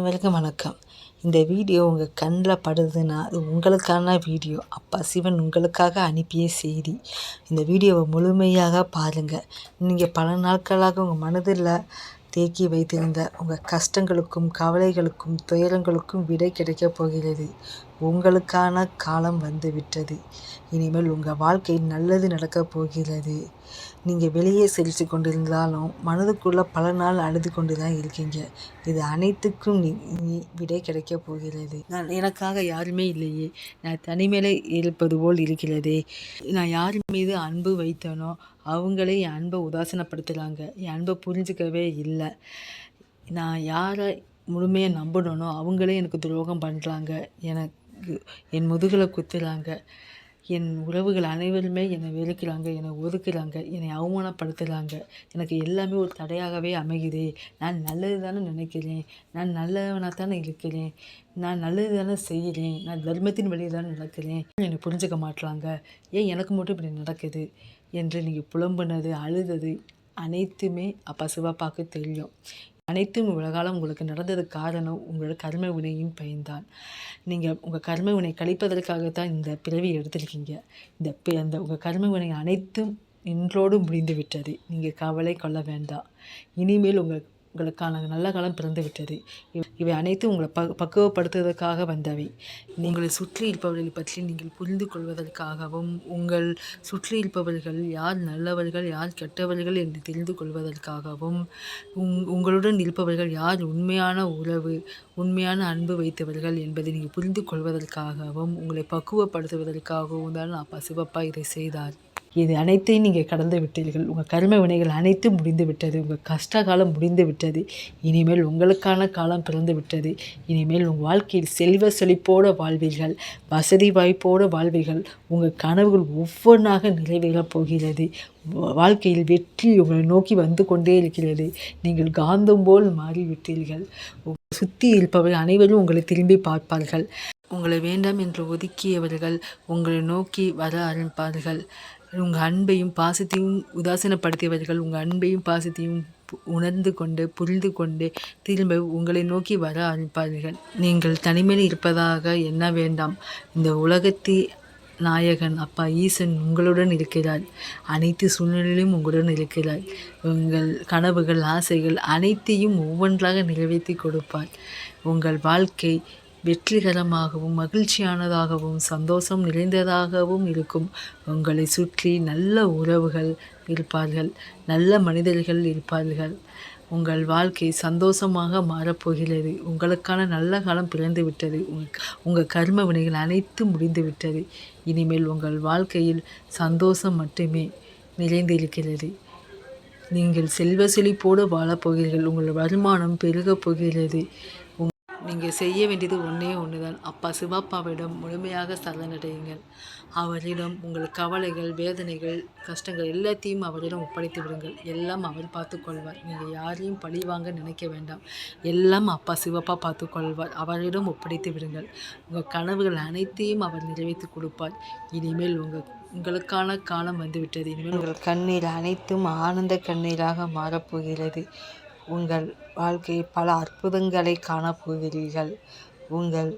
வணக்கம். இந்த வீடியோ உங்கள் கண்ணில் படுதுன்னா அது உங்களுக்கான வீடியோ. அப்பா சிவன் உங்களுக்காக அனுப்பிய செய்தி. இந்த வீடியோவை முழுமையாக பாருங்கள். நீங்கள் பல நாட்களாக உங்கள் மனதில் தேக்கி வைத்திருந்த உங்கள் கஷ்டங்களுக்கும் கவலைகளுக்கும் துயரங்களுக்கும் விடை கிடைக்கப் போகிறது. உங்களுக்கான காலம் வந்துவிட்டது. இனிமேல் உங்கள் வாழ்க்கையில் நல்லது நடக்கப் போகிறது. நீங்கள் வெளியே செலுத்தி கொண்டிருந்தாலும் மனதுக்குள்ளே பல நாள் அழுது கொண்டு தான் இருக்கீங்க. இது அனைத்துக்கும் நீ விடை கிடைக்கப் போகிறது. எனக்காக யாருமே இல்லையே, நான் தனிமையில் இருப்பது போல் இருக்கிறதே, நான் யார் மீது அன்பு வைத்தனோ அவங்களே என் அன்பை உதாசீனப்படுத்துகிறாங்க. என் அன்பை புரிஞ்சுக்கவே இல்லை. நான் யாரை முழுமையாக நம்பணுனோ அவங்களே எனக்கு துரோகம் பண்ணுறாங்க. எனக்கு என் முதுகில் குத்துறாங்க. என் உறவுகள் அனைவருமே என்னை வெறுக்கிறாங்க, என்னை ஒதுக்குறாங்க, என்னை அவமானப்படுத்துகிறாங்க. எனக்கு எல்லாமே ஒரு தடையாகவே அமையுது. நான் நல்லது தானே நினைக்கிறேன், நான் நல்லவனாக தானே இருக்கிறேன், நான் நல்லது தானே செய்கிறேன், நான் தர்மத்தின் வழியில் தானே நடக்கிறேன், என்னை புரிஞ்சுக்க மாட்டுறாங்க, ஏன் எனக்கு மட்டும் இப்படி நடக்குது என்று நீங்கள் புலம்புனது அழுதது அனைத்துமே அப்பா சிவப்பாக்கு தெரியும். அனைத்தும் உலகாலம் உங்களுக்கு நடந்ததுக்கு காரணம் உங்களோட கர்ம வினையின் பயன்தான். நீங்கள் உங்கள் கர்ம வினை கழிப்பதற்காகத்தான் இந்த பிறவி எடுத்திருக்கீங்க. அந்த உங்கள் கர்ம வினை அனைத்தும் இன்றோடு முடிந்து விட்டது. நீங்கள் கவலை கொள்ள வேண்டாம். இனிமேல் உங்களுக்கான நல்ல காலம் பிறந்து விட்டது. இவை அனைத்தும் உங்களை பக்குவப்படுத்துவதற்காக வந்தவை. உங்களை சுற்றி இருப்பவர்களை பற்றி நீங்கள் புரிந்து கொள்வதற்காகவும், உங்கள் சுற்றி இருப்பவர்கள் யார் நல்லவர்கள் யார் கெட்டவர்கள் என்று தெரிந்து கொள்வதற்காகவும், உங்களுடன் இருப்பவர்கள் யார் உண்மையான உறவு உண்மையான அன்பு வைத்தவர்கள் என்பதை நீங்கள் புரிந்து கொள்வதற்காகவும், உங்களை பக்குவப்படுத்துவதற்காகவும் தான் அப்பா சிவப்பா இதை செய்தார். இது அனைத்தையும் நீங்கள் கடந்து விட்டீர்கள். உங்கள் கர்ம வினைகள் அனைத்தும் முடிந்து விட்டது. உங்கள் கஷ்ட காலம் முடிந்து விட்டது. இனிமேல் உங்களுக்கான காலம் பிறந்து விட்டது. இனிமேல் உங்கள் வாழ்க்கையில் செல்வ செழிப்போடு வாழ்வீர்கள், வசதி வாய்ப்போடு வாழ்வீர்கள். உங்கள் கனவுகள் ஒவ்வொன்றாக நிறைவேறப் போகிறது. வாழ்க்கையில் வெற்றி உங்களை நோக்கி வந்து கொண்டே இருக்கிறது. நீங்கள் காந்தம் போல் மாறிவிட்டீர்கள். சுற்றி இருப்பவர்கள் அனைவரும் உங்களை திரும்பி பார்ப்பார்கள். உங்களை வேண்டாம் என்று ஒதுக்கியவர்கள் உங்களை நோக்கி வர ஆரம்பிப்பார்கள். உங்கள் அன்பையும் பாசத்தையும் உதாசீனப்படுத்தியவர்கள் உங்கள் அன்பையும் பாசத்தையும் உணர்ந்து கொண்டு புரிந்து கொண்டு திரும்ப உங்களை நோக்கி வர ஆரம்பிப்பார்கள். நீங்கள் தனிமையில் இருப்பதாக எண்ண வேண்டாம். இந்த உலகத்தை நாயகன் அப்பா ஈசன் உங்களுடன் இருக்கிறார். அனைத்து சூழ்நிலையிலும் உங்களுடன் இருக்கிறார். உங்கள் கனவுகள் ஆசைகள் அனைத்தையும் ஒவ்வொன்றாக நிறைவேற்றி கொடுப்பார். உங்கள் வாழ்க்கை வெற்றிகரமாகவும் மகிழ்ச்சியானதாகவும் சந்தோஷம் நிறைந்ததாகவும் இருக்கும். உங்களை சுற்றி நல்ல உறவுகள் இருப்பார்கள், நல்ல மனிதர்கள் இருப்பார்கள். உங்கள் வாழ்க்கை சந்தோஷமாக மாறப்போகிறது. உங்களுக்கான நல்ல காலம் பிறந்து விட்டது. உங்கள் கர்ம வினைகள் அனைத்தும் முடிந்து விட்டது. இனிமேல் உங்கள் வாழ்க்கையில் சந்தோஷம் மட்டுமே நிறைந்திருக்கிறது. நீங்கள் செல்வ செழிப்போடு வாழப்போகிறீர்கள். உங்கள் வருமானம் பெருகப் போகிறது. நீங்கள் செய்ய வேண்டியது ஒன்று தான். அப்பா சிவப்பாவிடம் முழுமையாக சரணடையுங்கள். அவரிடம் உங்கள் கவலைகள் வேதனைகள் கஷ்டங்கள் எல்லாத்தையும் அவரிடம் ஒப்படைத்து விடுங்கள். எல்லாம் அவர் பார்த்து கொள்வார். நீங்கள் யாரையும் பழி வாங்க நினைக்க வேண்டாம். எல்லாம் அப்பா சிவப்பா பார்த்து கொள்வார். அவரிடம் ஒப்படைத்து விடுங்கள். உங்கள் கனவுகள் அனைத்தையும் அவர் நிறைவேற்றி கொடுப்பார். இனிமேல் உங்களுக்கான காலம் வந்துவிட்டது. இனிமேல் உங்கள் கண்ணீர் அனைத்தும் ஆனந்த கண்ணீராக மாறப்போகிறது. உங்கள் வாழ்க்கையில் பல அற்புதங்களை காணப்போகிறீர்கள். உங்கள்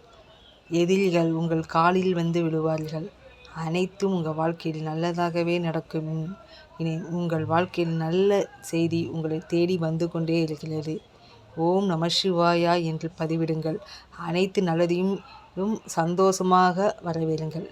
எதிரிகள் உங்கள் காலில் வந்து விழுவார்கள். அனைத்தும் உங்கள் வாழ்க்கையில் நல்லதாகவே நடக்கும். இனி உங்கள் வாழ்க்கையில் நல்ல செய்தி உங்களை தேடி வந்து கொண்டே இருக்கிறது. ஓம் நம சிவாயா என்று பதிவிடுங்கள். அனைத்து நல்லதையும் சந்தோஷமாக வரவேறுங்கள்.